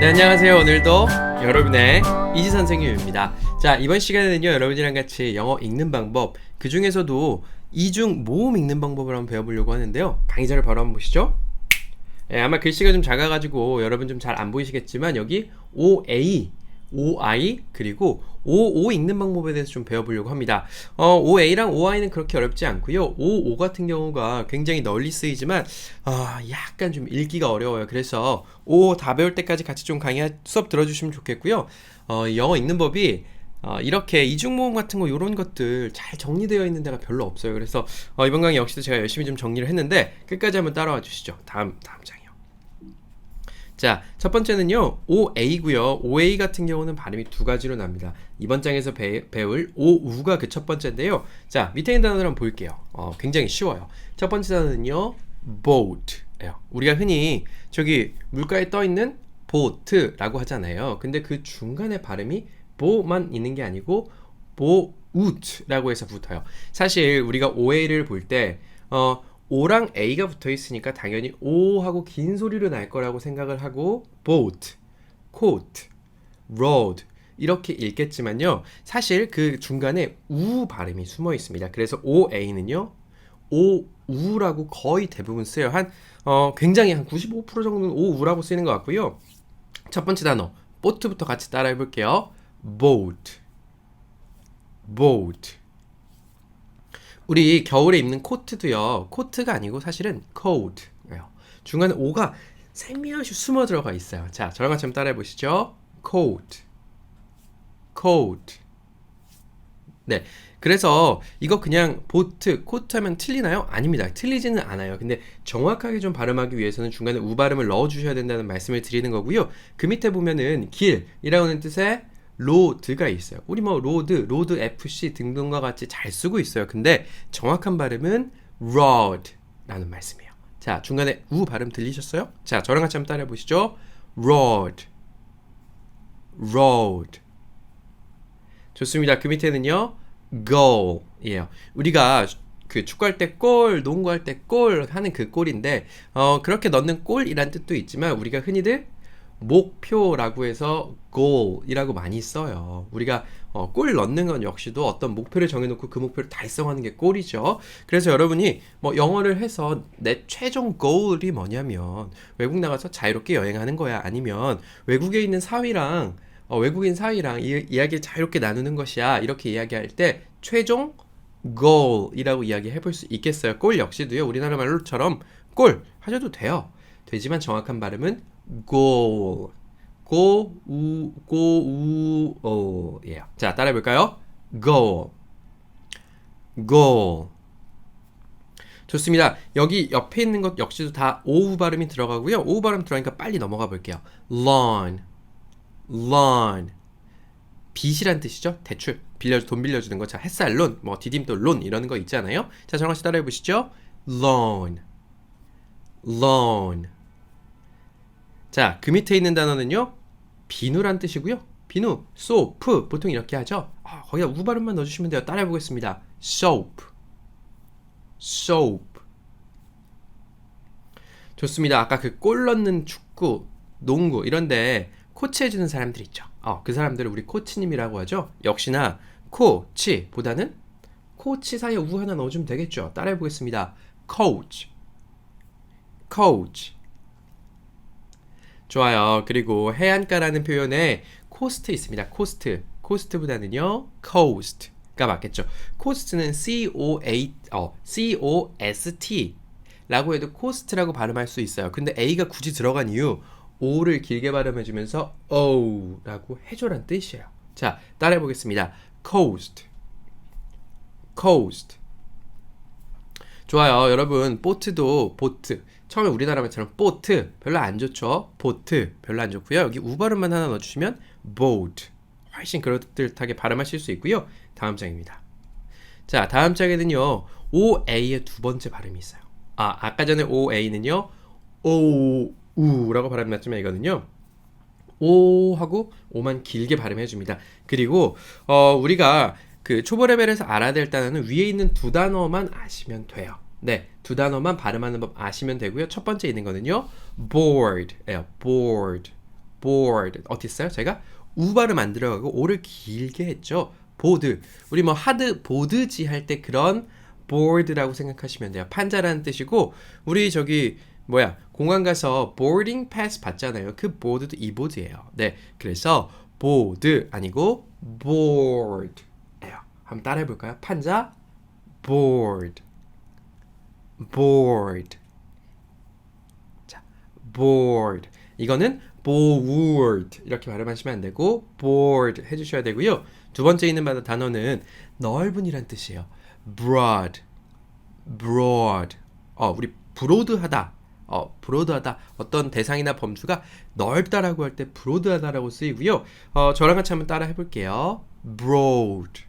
네, 안녕하세요. 오늘도 여러분의 이지 선생님입니다. 자, 이번 시간에는요, 여러분이랑 같이 영어 읽는 방법, 그 중에서도 이중 모음 읽는 방법을 한번 배워보려고 하는데요. 강의자를 바로 한번 보시죠. 네, 아마 글씨가 좀 작아가지고 여러분 좀 잘 안 보이시겠지만 여기 OA, OI, 그리고 OO 읽는 방법에 대해서 좀 배워보려고 합니다. OA랑 OI는 그렇게 어렵지 않고요. OO 같은 경우가 굉장히 널리 쓰이지만 약간 좀 읽기가 어려워요. 그래서 OO 다 배울 때까지 같이 좀 강의 수업 들어주시면 좋겠고요. 영어 읽는 법이 이렇게 이중모음 같은 거 이런 것들 잘 정리되어 있는 데가 별로 없어요. 그래서 이번 강의 역시도 제가 열심히 좀 정리를 했는데 끝까지 한번 따라와 주시죠. 다음 장이요. 자, 첫 번째는요, OA고요. OA 같은 경우는 발음이 두 가지로 납니다. 이번 장에서 배울 OU가 그 첫 번째인데요. 자, 밑에 있는 단어를 한번 볼게요. 굉장히 쉬워요. 첫 번째 단어는요, boat예요. 우리가 흔히 저기 물가에 떠 있는 boat라고 하잖아요. 근데 그 중간에 발음이 보만 있는 게 아니고 boat라고 해서 붙어요. 사실 우리가 OA를 볼 때 O랑 A가 붙어 있으니까 당연히 O하고 긴 소리로 날 거라고 생각을 하고 boat, coat, road 이렇게 읽겠지만요. 사실 그 중간에 우 발음이 숨어 있습니다. 그래서 OA는요. 오우라고 거의 대부분 쓰여요. 굉장히 한 95% 정도는 오우라고 쓰이는 것 같고요. 첫 번째 단어 boat부터 같이 따라해 볼게요. boat, boat. 우리 겨울에 입는 코트도요. 코트가 아니고 사실은 coat예요. 중간에 오가 생명없이 숨어 들어가 있어요. 자, 저랑 같이 한번 따라해 보시죠. coat, coat. 네, 그래서 이거 그냥 보트, 코트 하면 틀리나요? 아닙니다. 틀리지는 않아요. 근데 정확하게 좀 발음하기 위해서는 중간에 우 발음을 넣어주셔야 된다는 말씀을 드리는 거고요. 그 밑에 보면은 길이라는 뜻의 로드가 있어요. 우리 로드 FC 등등과 같이 잘 쓰고 있어요. 근데 정확한 발음은 rod라는 말씀이에요. 자, 중간에 우 발음 들리셨어요? 자, 저랑 같이 한번 따라해 보시죠. road, road. 좋습니다. 그 밑에는요, goal이에요. 우리가 그 축구할 때 골, 농구할 때 골 하는 그 골인데, 그렇게 넣는 골이란 뜻도 있지만 우리가 흔히들 목표라고 해서 goal이라고 많이 써요. 우리가 골 넣는 건 역시도 어떤 목표를 정해놓고 그 목표를 달성하는 게 골이죠. 그래서 여러분이 뭐 영어를 해서 내 최종 goal이 뭐냐면 외국 나가서 자유롭게 여행하는 거야. 아니면 외국에 있는 사위랑 외국인 사이랑 이야기를 자유롭게 나누는 것이야. 이렇게 이야기할 때 최종 goal이라고 이야기해 볼 수 있겠어요. 골 역시도요. 우리나라 말로처럼 골 하셔도 돼요. 되지만 정확한 발음은 goal. 예요. 자, 따라해 볼까요? goal. goal. 좋습니다. 여기 옆에 있는 것 역시도 다 오우 발음이 들어가고요. 오우 발음 들어가니까 빨리 넘어가 볼게요. lawn. loan. 빚이란 뜻이죠. 대출. 돈 빌려주는 거. 자, 햇살론, 뭐 디딤돌론 이런 거 있잖아요. 자, 저랑 같이 따라해 보시죠. loan. loan. 자, 그 밑에 있는 단어는요. 비누란 뜻이고요. 비누, soap. 보통 이렇게 하죠. 거기다 우 발음만 넣어주시면 돼요. 따라해 보겠습니다. soap. soap. 좋습니다. 아까 그 골 넣는 축구, 농구 이런데 코치해주는 사람들 있죠. 그 사람들을 우리 코치님이라고 하죠. 역시나 코치보다는 코치 사이에 우 하나 넣어주면 되겠죠. 따라해 보겠습니다. coach, coach. 좋아요. 그리고 해안가라는 표현에 coast 있습니다. coast보다는요 coast가 맞겠죠. coast는 C-O-S-T 라고 해도 coast라고 발음할 수 있어요. 근데 A가 굳이 들어간 이유 O를 길게 발음해주면서 O라고 해줘란 뜻이에요. 자, 따라해 보겠습니다. coast, coast. 좋아요. 여러분, 보트도 보트. 처음에 우리나라 말처럼 보트 별로 안 좋죠. 보트 별로 안 좋고요. 여기 우 발음만 하나 넣어주시면 boat. 훨씬 그럴듯하게 발음하실 수 있고요. 다음 장입니다. 자, 다음 장에는요. OA의 두 번째 발음이 있어요. 아까 전에 OA는요. 오우라고 발음 났지만 이거는요. 오하고 오만 길게 발음해 줍니다. 그리고 우리가 그 초보 레벨에서 알아야 될 단어는 위에 있는 두 단어만 아시면 돼요. 네, 두 단어만 발음하는 법 아시면 되고요. 첫 번째 있는 거는요. bored예요. bored. board. 어땠어요? 제가 우 발음 안 들어가고 오를 길게 했죠. 보드. 우리 뭐 하드 보드지 할 때 그런 board라고 생각하시면 돼요. 판자라는 뜻이고 우리 저기 뭐야 공항 가서 boarding pass 받잖아요. 그 보드도 이 보드예요. 네, 그래서 보드 아니고 board예요. 한번 따라해 볼까요? 판자 board, board. 자, board. 이거는 board 이렇게 발음하시면 안 되고 board 해주셔야 되고요. 두 번째 있는 단어는 넓은이란 뜻이에요. broad, broad. 우리 브로드하다. 브로드하다. 어떤 대상이나 범주가 넓다라고 할 때 브로드하다라고 쓰이고요. 저랑 같이 한번 따라 해볼게요. broad,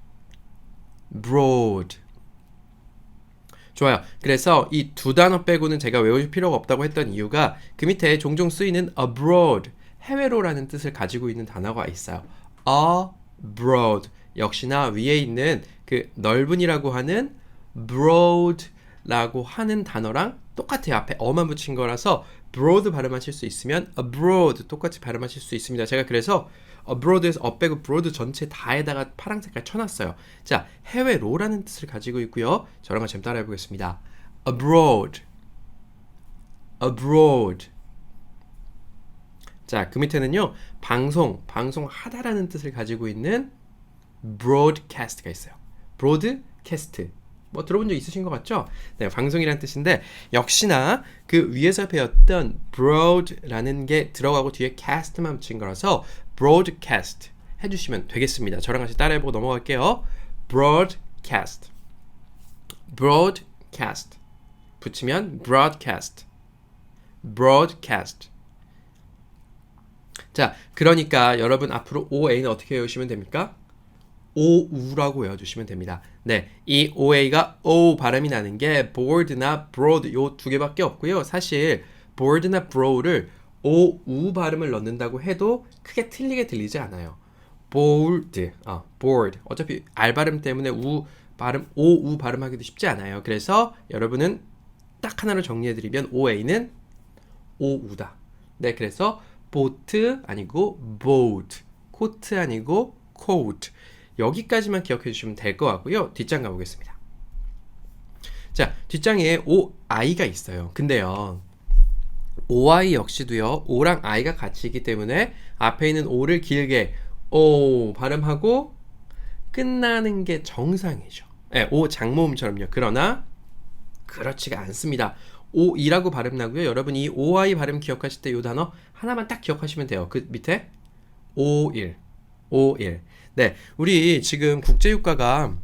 broad. 좋아요. 그래서 이 두 단어 빼고는 제가 외우실 필요가 없다고 했던 이유가 그 밑에 종종 쓰이는 abroad, 해외로라는 뜻을 가지고 있는 단어가 있어요. abroad. 역시나 위에 있는 그 넓은이라고 하는 broad라고 하는 단어랑 똑같아요. 앞에 어만 붙인 거라서 broad 발음하실 수 있으면 abroad 똑같이 발음하실 수 있습니다. 제가 그래서 abroad에서 빼고 broad 전체 다에다가 파란 색깔 쳐놨어요. 자, 해외로라는 뜻을 가지고 있고요. 저랑 같이 따라해 보겠습니다. abroad, abroad. 자, 그 밑에는요. 방송하다라는 뜻을 가지고 있는 broadcast가 있어요. broadcast. 뭐 들어본 적 있으신 것 같죠? 네, 방송이란 뜻인데 역시나 그 위에서 배웠던 broad라는 게 들어가고 뒤에 cast만 붙인 거라서 broadcast 해주시면 되겠습니다. 저랑 같이 따라해보고 넘어갈게요. broadcast, broadcast 붙이면 broadcast, broadcast. 자, 그러니까 여러분 앞으로 OA는 어떻게 외우시면 됩니까? 오우라고 외워주시면 됩니다. 네, 이 OA가 O 발음이 나는 게 board나 broad 요 두 개밖에 없고요. 사실 board나 broad를 오우 발음을 넣는다고 해도 크게 틀리게 들리지 않아요. board, board. 어차피 R 발음 때문에 우 발음, 오우 발음하기도 쉽지 않아요. 그래서 여러분은 딱 하나로 정리해드리면 OA는 오우다. 네, 그래서 boat 아니고 boat, coat 아니고 coat. 여기까지만 기억해 주시면 될 것 같고요. 뒷장 가보겠습니다. 자, 뒷장에 OI가 있어요. 근데요, OI 역시도요, O랑 I가 같이 있기 때문에 앞에 있는 O를 길게 O 발음하고 끝나는 게 정상이죠. 네, O 장모음처럼요. 그러나 그렇지가 않습니다. OE라고 발음 나고요. 여러분 이 OI 발음 기억하실 때 이 단어 하나만 딱 기억하시면 돼요. 그 밑에 O1, O1. 네, 우리 지금 국제유가가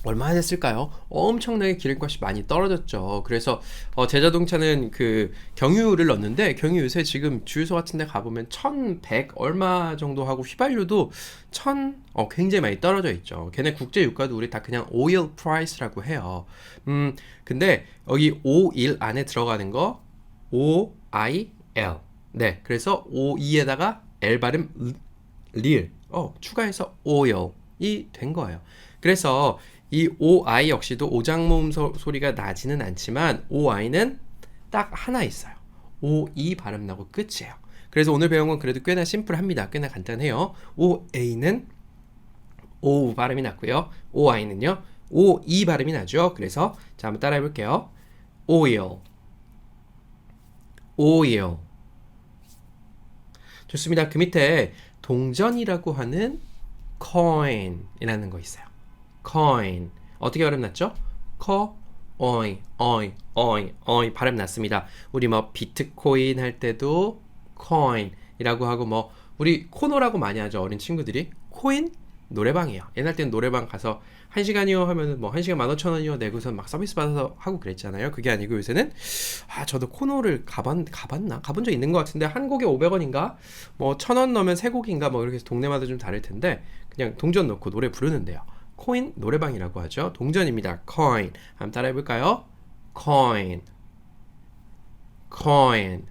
얼마나 됐을까요? 엄청나게 기름값이 많이 떨어졌죠. 그래서 제자동차는 그 경유를 넣는데 경유 요새 지금 주유소 같은 데 가보면 1100 얼마 정도 하고 휘발유도 1000 굉장히 많이 떨어져 있죠. 걔네 국제유가도 우리 다 그냥 oil price라고 해요. 근데 여기 O1 안에 들어가는 거 OIL. 네, 그래서 O2에다가 L 발음 릴 추가해서 oil이 된 거예요. 그래서 이 OI 역시도 오장모음 소리가 나지는 않지만 OI는 딱 하나 있어요. OE 발음 나고 끝이에요. 그래서 오늘 배운 건 그래도 꽤나 심플합니다. 꽤나 간단해요. OA는 O 발음이 났고요. OI는요. OE 발음이 나죠. 그래서 자 한번 따라해 볼게요. oil, oil. 좋습니다. 그 밑에 동전이라고 하는 coin이라는 거 있어요. coin. 어떻게 발음 났죠? coin, 발음 났습니다. 우리 뭐 비트코인 할 때도 coin이라고 하고 뭐 우리 코노라고 많이 하죠. 어린 친구들이. 코인? 노래방이에요. 옛날 때는 노래방 가서 1시간이요 하면은 뭐 1시간 15,000원이요 내고서 막 서비스 받아서 하고 그랬잖아요. 그게 아니고 요새는 저도 코노를 가봤나? 가본 적 있는 것 같은데 한 곡에 500원인가? 뭐 1,000원 넣으면 3곡인가? 뭐 이렇게 해서 동네마다 좀 다를 텐데 그냥 동전 넣고 노래 부르는데요. 코인 노래방이라고 하죠. 동전입니다. coin. 한번 따라해 볼까요? coin, coin.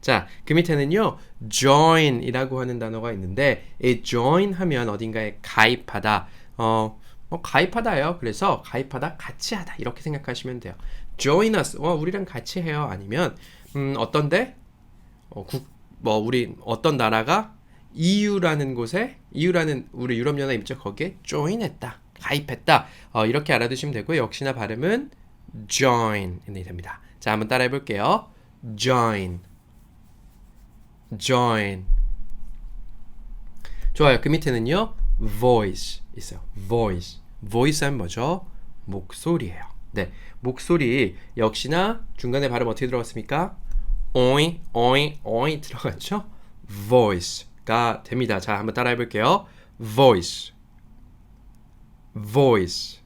자, 그 밑에는요, join이라고 하는 단어가 있는데, 이 join 하면 어딘가에 가입하다, 가입하다예요. 그래서 가입하다, 같이 하다 이렇게 생각하시면 돼요. join us, 우리랑 같이 해요. 아니면 어떤데? 뭐 우리 어떤 나라가 EU라는 곳에 EU라는 우리 유럽연합 있죠. 거기에 join했다. 가입했다. 이렇게 알아두시면 되고요. 역시나 발음은 join이 됩니다. 자, 한번 따라해 볼게요. join. join. 좋아요. 그 밑에는요. voice 있어요. voice. voice 하면 뭐죠? 목소리예요. 네. 목소리 역시나 중간에 발음 어떻게 들어갔습니까? 오이 오이 오이 들어갔죠? voice가 됩니다. 자, 한번 따라해 볼게요. voice. voice.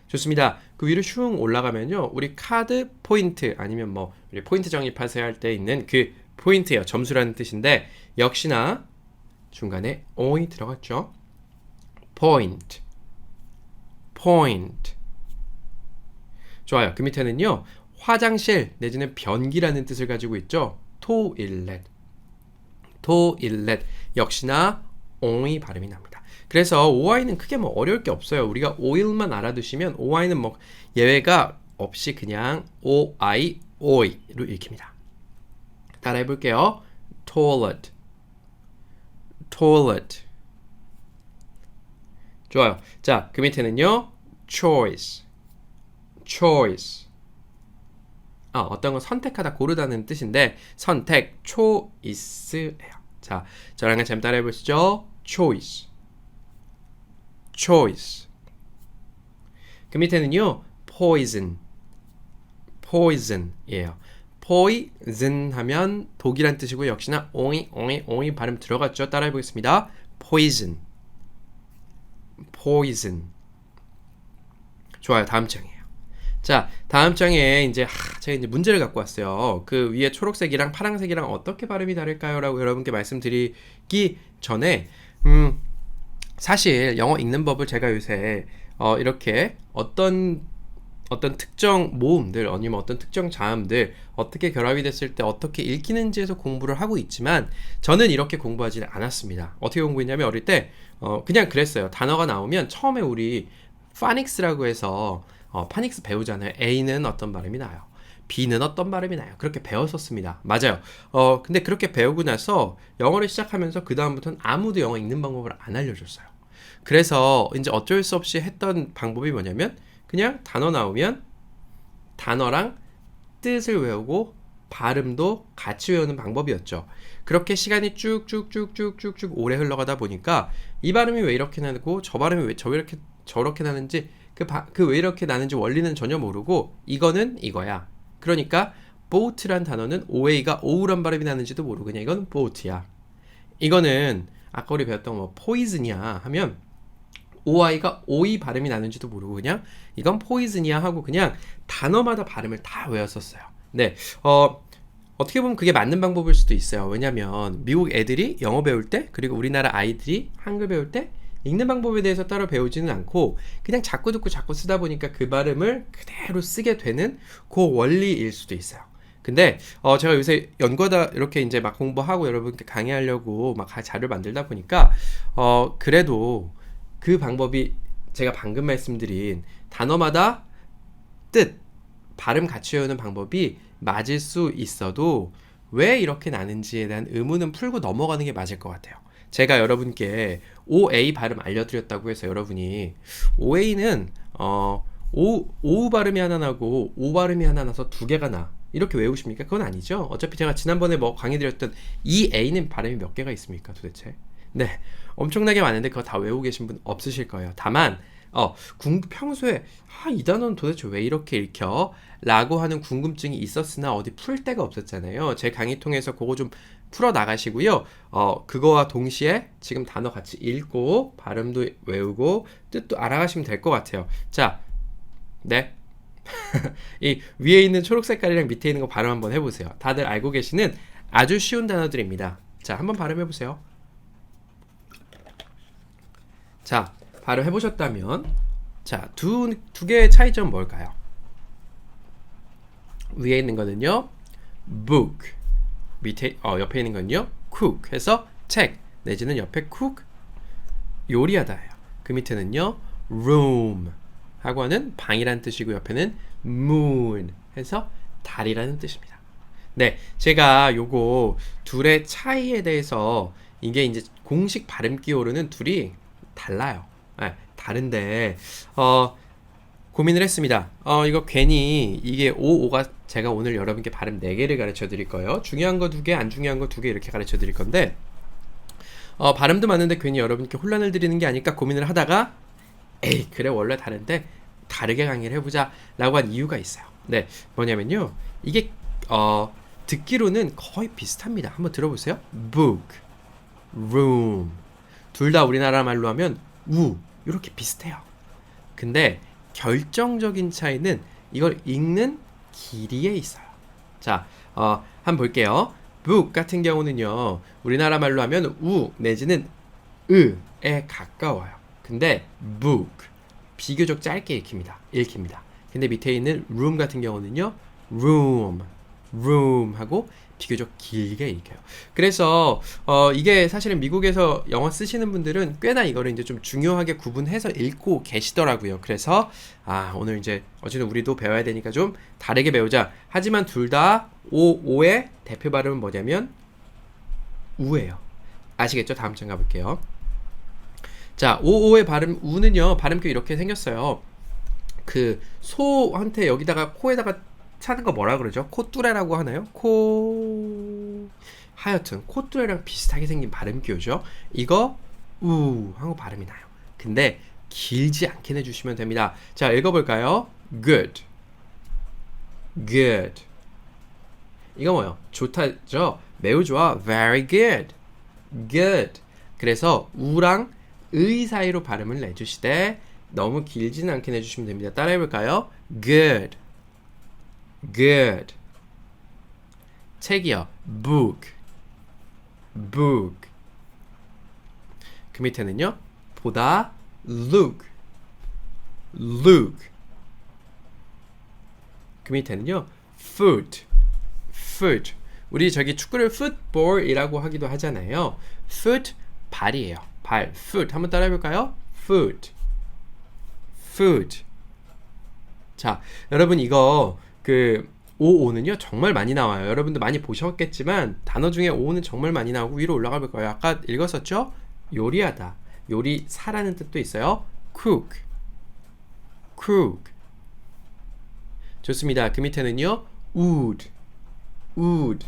좋습니다. 그 위로 슝 올라가면요. 우리 카드 포인트 아니면 뭐 우리 포인트 적립하세요 할 때 있는 그 포인트예요. 점수라는 뜻인데 역시나 중간에 오이 들어갔죠. point. point. 좋아요. 그 밑에는요. 화장실 내지는 변기라는 뜻을 가지고 있죠. toilet. toilet. 역시나 오이 발음이 납니다. 그래서 OI는 크게 뭐 어려울 게 없어요. 우리가 오일만 알아두시면 OI는 뭐 예외가 없이 그냥 OI, OI로 읽힙니다. 따라해 볼게요. toilet. toilet. 좋아요. 자, 그 밑에는요. choice. choice. 어떤 건 선택하다, 고르다는 뜻인데 선택, choice예요. 자, 저랑 같이 한번 따라해 보시죠. choice. choice. 그 밑에는요. poison. poison이에요. poison 하면 독이란 뜻이고 역시나 옹이 발음 들어갔죠. 따라해 보겠습니다. poison. poison. 좋아요. 다음 장이에요. 자, 다음 장에 이제 제가 이제 문제를 갖고 왔어요. 그 위에 초록색이랑 파란색이랑 어떻게 발음이 다를까요? 라고 여러분께 말씀드리기 전에 사실 영어 읽는 법을 제가 요새 이렇게 어떤 특정 모음들 아니면 어떤 특정 자음들 어떻게 결합이 됐을 때 어떻게 읽히는지에서 공부를 하고 있지만 저는 이렇게 공부하지는 않았습니다. 어떻게 공부했냐면 어릴 때 그냥 그랬어요. 단어가 나오면 처음에 우리 파닉스라고 해서 파닉스 배우잖아요. A는 어떤 발음이 나요. B는 어떤 발음이 나요. 그렇게 배웠었습니다. 맞아요. 근데 그렇게 배우고 나서 영어를 시작하면서 그 다음부터는 아무도 영어 읽는 방법을 안 알려줬어요. 그래서 이제 어쩔 수 없이 했던 방법이 뭐냐면 그냥 단어 나오면 단어랑 뜻을 외우고 발음도 같이 외우는 방법이었죠. 그렇게 시간이 쭉쭉쭉쭉쭉쭉 오래 흘러가다 보니까 이 발음이 왜 이렇게 나고 저 발음이 왜 저렇게 나는지 그 왜 이렇게 나는지 원리는 전혀 모르고 이거는 이거야. 그러니까 boat란 단어는 OA가 오우란 발음이 나는지도 모르고 그냥 이건 boat야. 이거는 아까 우리 배웠던 뭐 poison이야 하면 OI가 OE 발음이 나는지도 모르고 그냥 이건 poison이야 하고 그냥 단어마다 발음을 다 외웠었어요. 네, 어떻게 보면 그게 맞는 방법일 수도 있어요. 왜냐면 미국 애들이 영어 배울 때 그리고 우리나라 아이들이 한글 배울 때 읽는 방법에 대해서 따로 배우지는 않고 그냥 자꾸 듣고 자꾸 쓰다 보니까 그 발음을 그대로 쓰게 되는 그 원리일 수도 있어요. 근데 제가 요새 연구하다 이렇게 이제 막 공부하고 여러분께 강의하려고 막 자료를 만들다 보니까 그래도 그 방법이 제가 방금 말씀드린 단어마다 뜻, 발음 같이 외우는 방법이 맞을 수 있어도 왜 이렇게 나는지에 대한 의문은 풀고 넘어가는 게 맞을 것 같아요. 제가 여러분께 OA 발음 알려드렸다고 해서 여러분이 OA는 오 발음이 하나 나고 오 발음이 하나 나서 두 개가 나 이렇게 외우십니까? 그건 아니죠. 어차피 제가 지난번에 뭐 강의드렸던 이 A는 발음이 몇 개가 있습니까 도대체? 네, 엄청나게 많은데 그거 다 외우고 계신 분 없으실 거예요. 다만 평소에 이 단어는 도대체 왜 이렇게 읽혀? 라고 하는 궁금증이 있었으나 어디 풀 데가 없었잖아요. 제 강의 통해서 그거 좀 풀어 나가시고요. 그거와 동시에 지금 단어 같이 읽고 발음도 외우고 뜻도 알아가시면 될 것 같아요. 자, 네. 이 위에 있는 초록 색깔이랑 밑에 있는 거 발음 한번 해보세요. 다들 알고 계시는 아주 쉬운 단어들입니다. 자, 한번 발음해보세요. 자, 발음해보셨다면 자, 두 개의 차이점은 뭘까요? 위에 있는 거는요 book, 밑에 옆에 있는 건요 cook 해서 책 내지는 옆에 cook 요리하다예요. 그 밑에는요 room 하고 하는 방이라는 뜻이고 옆에는 moon 해서 달이라는 뜻입니다. 네, 제가 요거 둘의 차이에 대해서 이게 이제 공식 발음 기호로는 둘이 달라요. 네, 다른데 고민을 했습니다. 이거 괜히 이게 오가 제가 오늘 여러분께 발음 4개를 가르쳐 드릴 거예요. 중요한 거 2개, 안 중요한 거 2개 이렇게 가르쳐 드릴 건데 발음도 맞는데 괜히 여러분께 혼란을 드리는 게 아닐까 고민을 하다가 에이 그래 원래 다른데 다르게 강의를 해보자 라고 한 이유가 있어요. 네, 뭐냐면요 이게 듣기로는 거의 비슷합니다. 한번 들어보세요. book, room 둘 다 우리나라 말로 하면 이렇게 비슷해요. 근데 결정적인 차이는 이걸 읽는 길이에 있어요. 자, 한번 볼게요. book 같은 경우는요 우리나라 말로 하면 우 내지는 으에 가까워요. 근데 book 비교적 짧게 읽힙니다. 근데 밑에 있는 room 같은 경우는요 room 하고 비교적 길게 읽혀요. 그래서 이게 사실은 미국에서 영어 쓰시는 분들은 꽤나 이거를 이제 좀 중요하게 구분해서 읽고 계시더라고요. 그래서 오늘 이제 어쨌든 우리도 배워야 되니까 좀 다르게 배우자. 하지만 둘 다 오의 대표 발음은 뭐냐면 우예요. 아시겠죠? 다음 장 가볼게요. 자, 오의 발음 우는요 발음표 이렇게 생겼어요. 그 소한테 여기다가 코에다가 차는 거 뭐라 그러죠? 코뚜레라고 하나요? 하여튼 코뚜레랑 비슷하게 생긴 발음기호죠. 이거 우 하고 발음이 나요. 근데 길지 않게 내주시면 됩니다. 자, 읽어볼까요? good, good. 이거 뭐요? 좋다죠? 매우 좋아. very good, good. 그래서 우랑 의 사이로 발음을 내주시되 너무 길지는 않게 내주시면 됩니다. 따라해볼까요? good, good. 책이요. book, book. 그 밑에는요. 보다 look, look. 그 밑에는요. foot, foot. 우리 저기 축구를 football이라고 하기도 하잖아요. foot 발이에요. 발, foot. 한번 따라해볼까요? foot, foot. 자, 여러분 이거 오는요 정말 많이 나와요. 여러분도 많이 보셨겠지만 단어 중에 오는 정말 많이 나오고 위로 올라가 볼 거예요. 아까 읽었었죠? 요리하다, 요리사라는 뜻도 있어요. cook, cook. 좋습니다. 그 밑에는요 wood, wood.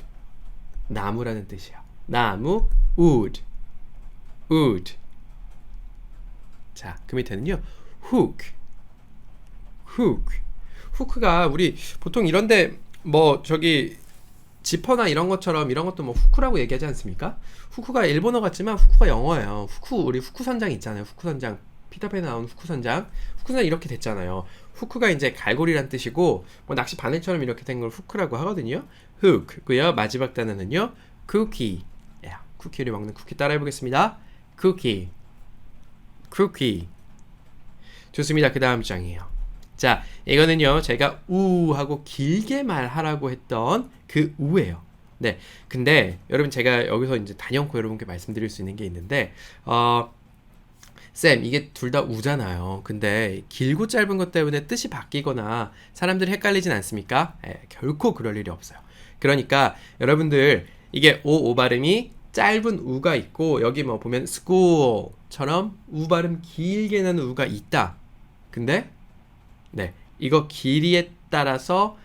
나무라는 뜻이에요. 나무, wood, wood. 자, 그 밑에는요 hook, hook. 후크가 우리 보통 이런데 뭐 저기 지퍼나 이런 것처럼 이런 것도 뭐 후크라고 얘기하지 않습니까? 후크가 일본어 같지만 후크가 영어예요. 우리 후크 선장 있잖아요. 후크 선장, 피터팬에 나온 후크 선장. 후크 선장 이렇게 됐잖아요. 후크가 이제 갈고리란 뜻이고 뭐 낚시 바늘처럼 이렇게 된 걸 후크라고 하거든요. 훅고요. 마지막 단어는요 쿠키. 쿠키를 먹는 쿠키 따라해보겠습니다. 쿠키, 쿠키. 좋습니다. 그 다음 장이에요. 자, 이거는요 제가 우 하고 길게 말하라고 했던 그 우예요. 네, 근데 여러분 제가 여기서 이제 단연코 여러분께 말씀드릴 수 있는 게 있는데 쌤 이게 둘 다 우잖아요. 근데 길고 짧은 것 때문에 뜻이 바뀌거나 사람들이 헷갈리진 않습니까? 결코 그럴 일이 없어요. 그러니까 여러분들 이게 오 발음이 짧은 우가 있고 여기 뭐 보면 school처럼 우 발음 길게 나는 우가 있다. 근데 네, 이거 길이에 따라서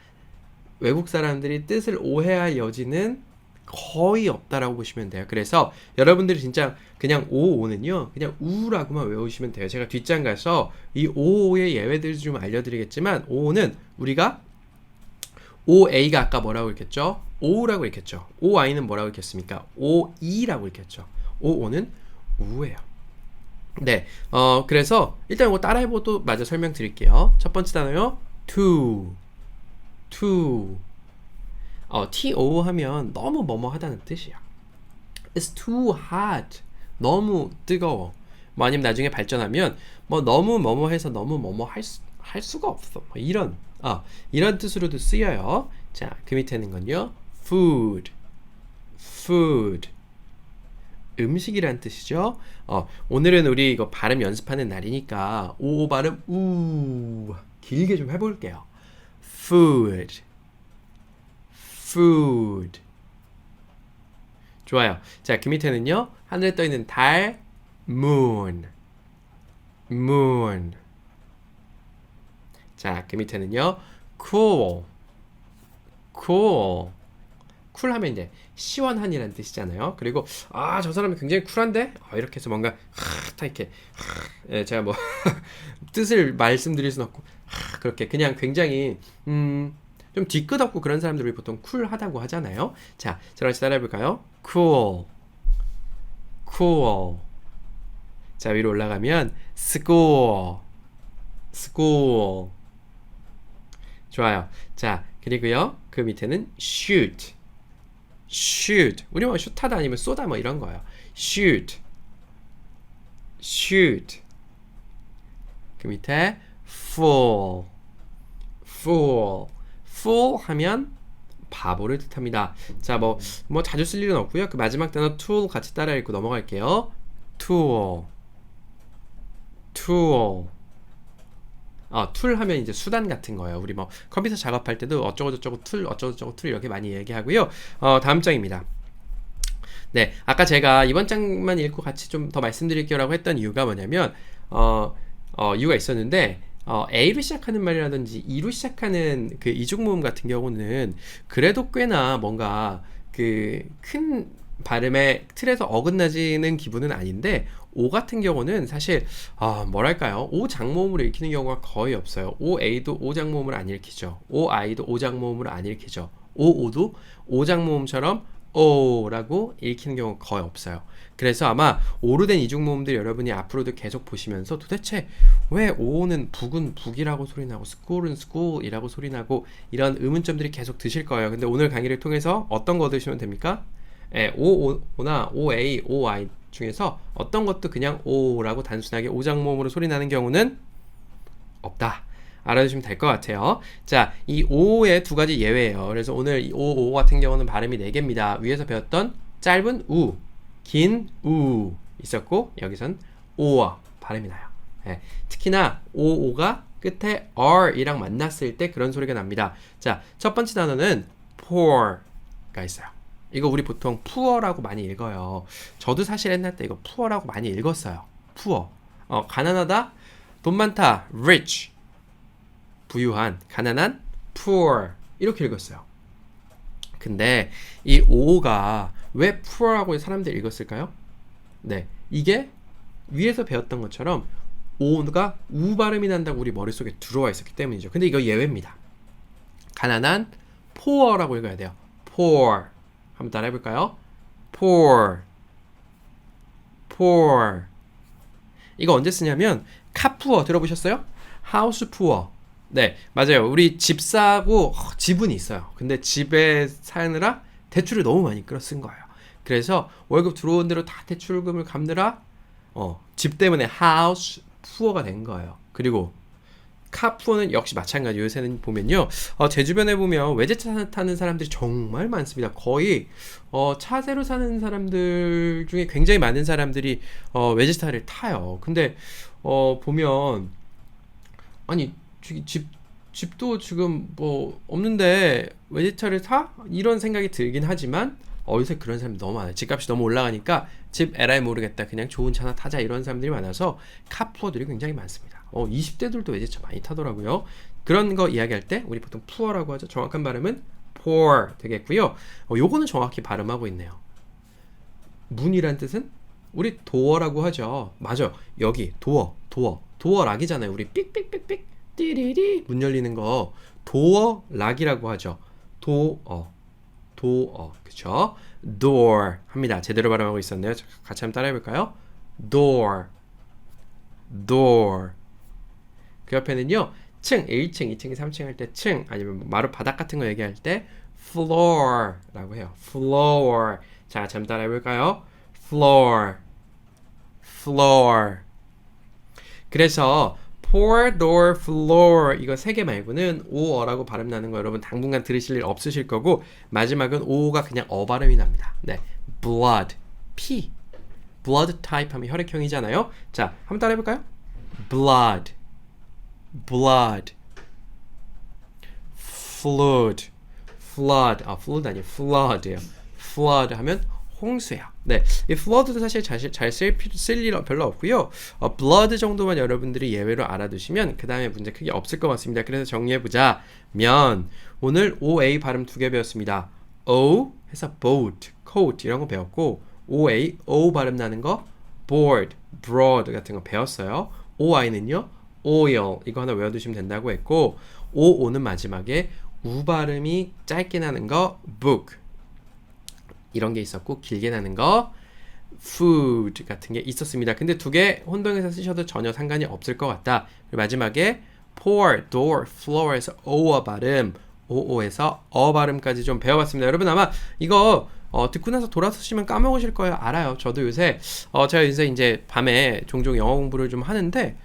외국 사람들이 뜻을 오해할 여지는 거의 없다라고 보시면 돼요. 그래서 여러분들이 진짜 그냥 오는요 그냥 우라고만 외우시면 돼요. 제가 뒷장 가서 이 오의 예외들을 좀 알려드리겠지만 오는 우리가 OA가 아까 뭐라고 읽혔죠? O라고 읽혔죠. OI는 뭐라고 읽혔습니까? OE라고 읽혔죠. OO는 우예요. 네, 그래서 일단 이거 따라해보도 마저 설명드릴게요. 첫 번째 단어요, to. to 하면 너무 뭐뭐하다는 뜻이야. It's too hot. 너무 뜨거워. 뭐 아니면 나중에 발전하면 뭐 너무 뭐뭐해서 너무 뭐뭐 할 수가 없어. 뭐 이런 뜻으로도 쓰여요. 자, 그 밑에는 건요, food. 음식이란 뜻이죠. 오늘은 우리 이거 발음 연습하는 날이니까 오 발음 길게 좀 해볼게요. food, food. 좋아요. 자, 그 밑에는요. 하늘에 떠 있는 달, moon. moon. 자, 그 밑에는요. cool. cool. 쿨하면 이제 시원한이라는 뜻이잖아요. 그리고 저 사람은 굉장히 쿨한데 이렇게 해서 뭔가 딱 이렇게 제가 뭐 뜻을 말씀드릴 수는 없고 그렇게 그냥 굉장히 좀 뒤끝없고 그런 사람들이 보통 쿨하다고 하잖아요. 자, 저랑 같이 따라해 볼까요? cool. cool. 자, 위로 올라가면 school. school. 좋아요. 자, 그리고요. 그 밑에는 shoot. shoot. 우리 뭐 슛하다 아니면 쏘다 뭐 이런 거예요. shoot. shoot. 그 밑에 fool. fool. fool 하면 바보를 뜻합니다. 자, 뭐 자주 쓸 일은 없고요. 그 마지막 단어 tool 같이 따라 읽고 넘어갈게요. tool. tool. 툴 하면 이제 수단 같은 거예요. 우리 뭐 컴퓨터 작업할 때도 어쩌고저쩌고 툴, 어쩌고저쩌고 툴 이렇게 많이 얘기하고요. 다음 장입니다. 네, 아까 제가 이번 장만 읽고 같이 좀 더 말씀드릴게요라고 했던 이유가 뭐냐면 이유가 있었는데 A로 시작하는 말이라든지 E로 시작하는 그 이중모음 같은 경우는 그래도 꽤나 뭔가 그 큰 발음의 틀에서 어긋나지는 기분은 아닌데 O 같은 경우는 사실 뭐랄까요? O 장모음으로 읽히는 경우가 거의 없어요. OA도 O 장모음으로 안 읽히죠. OI도 O 장모음으로 안 읽히죠. OO도 O 장모음처럼 O라고 읽히는 경우가 거의 없어요. 그래서 아마 O로 된 이중모음들 여러분이 앞으로도 계속 보시면서 도대체 왜 O는 북은 북이라고 소리나고 school은 school이라고 소리나고 이런 의문점들이 계속 드실 거예요. 근데 오늘 강의를 통해서 어떤 거 얻으시면 됩니까? O나 OA, OI 중에서 어떤 것도 그냥 O라고 단순하게 O 장모음으로 소리 나는 경우는 없다. 알아두시면 될 것 같아요. 자, 이 O의 두 가지 예외예요. 그래서 오늘 이 O 같은 경우는 발음이 4개입니다. 위에서 배웠던 짧은 우, 긴 우 있었고 여기선 오어 발음이 나요. 네, 특히나 O가 끝에 R이랑 만났을 때 그런 소리가 납니다. 자, 첫 번째 단어는 poor가 있어요. 이거 우리 보통 poor라고 많이 읽어요. 저도 사실 옛날 때 이거 poor라고 많이 읽었어요. poor. 가난하다, 돈 많다, rich. 부유한, 가난한, poor. 이렇게 읽었어요. 근데 이 O가 왜 poor라고 사람들이 읽었을까요? 네, 이게 위에서 배웠던 것처럼 O가 우 발음이 난다고 우리 머릿속에 들어와 있었기 때문이죠. 근데 이거 예외입니다. 가난한, poor라고 읽어야 돼요. poor. 한번 따라 해볼까요? poor. poor. 이거 언제 쓰냐면 카푸어 들어보셨어요? house poor. 네, 맞아요. 우리 집 사고 지분이 있어요. 근데 집에 사느라 대출을 너무 많이 끌어 쓴 거예요. 그래서 월급 들어온 대로 다 대출금을 갚느라 집 때문에 house poor가 된 거예요. 그리고 카푸어는 역시 마찬가지. 요새는 보면요, 제 주변에 보면 외제차 타는 사람들이 정말 많습니다. 거의 차세로 사는 사람들 중에 굉장히 많은 사람들이 외제차를 타요. 근데 보면 아니 집도 지금 뭐 없는데 외제차를 사? 이런 생각이 들긴 하지만 요새 그런 사람이 너무 많아요. 집값이 너무 올라가니까 집 에라이 모르겠다, 그냥 좋은 차나 타자, 이런 사람들이 많아서 카푸어들이 굉장히 많습니다. 20대들도 외제차 많이 타더라고요. 그런 거 이야기할 때 우리 보통 poor라고 하죠. 정확한 발음은 poor 되겠고요. 요거는 정확히 발음하고 있네요. 문이란 뜻은 우리 도어라고 하죠. 맞아, 여기 도어락이잖아요. 우리 삑삑삑삑 띠리리 문 열리는 거 도어락이라고 하죠. 도어 그쵸? door 합니다. 제대로 발음하고 있었네요. 같이 한번 따라 해볼까요? door. 그 옆에는요, 층, 1층, 2층, 3층 할 때 층, 아니면 마루 바닥 같은 거 얘기할 때 floor라고 해요. floor. 자, 같이 한번 따라 해볼까요? floor. 그래서 poor, door, floor 이거 3개 말고는 오어라고 발음 나는 거 여러분 당분간 들으실 일 없으실 거고, 마지막은 오가 그냥 발음이 납니다. 네, blood, 피, blood type 하면 혈액형이잖아요. 자, 한번 따라 해볼까요? blood, flood, flood. flood 아니에요. flood예요. flood 하면 홍수예요. 네, 이 flood도 사실 잘 쓸 일 별로 없고요. blood 정도만 여러분들이 예외로 알아두시면 그 다음에 문제 크게 없을 것 같습니다. 그래서 정리해보자면 오늘 OA 발음 두 개 배웠습니다. O 해서 boat, coat 이런 거 배웠고 OA, O 발음 나는 거 board, broad 같은 거 배웠어요. OI는요 oil 이거 하나 외워두시면 된다고 했고 OO는 마지막에 우 발음이 짧게 나는 거 book 이런 게 있었고 길게 나는 거 food 같은 게 있었습니다. 근데 두 개 혼동해서 쓰셔도 전혀 상관이 없을 것 같다. 그리고 마지막에 pour, door, floor에서 o어 발음, oo에서 어 발음까지 좀 배워봤습니다. 여러분 아마 이거 듣고 나서 돌아서시면 까먹으실 거예요. 알아요. 저도 요새 제가 요새 이제 밤에 종종 영어 공부를 좀 하는데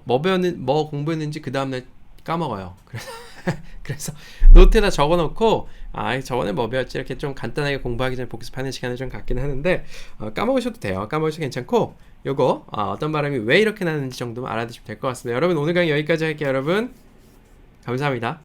뭐 공부했는지 그 다음날 까먹어요. 그래서 노트에다 적어놓고 저번에 뭐 배웠지 이렇게 좀 간단하게 공부하기 전에 복습하는 시간을 좀 갖긴 하는데 까먹으셔도 돼요. 까먹으셔도 괜찮고 요거 어떤 발음이 왜 이렇게 나는지 정도만 알아두시면 될 것 같습니다. 여러분 오늘 강의 여기까지 할게요. 여러분 감사합니다.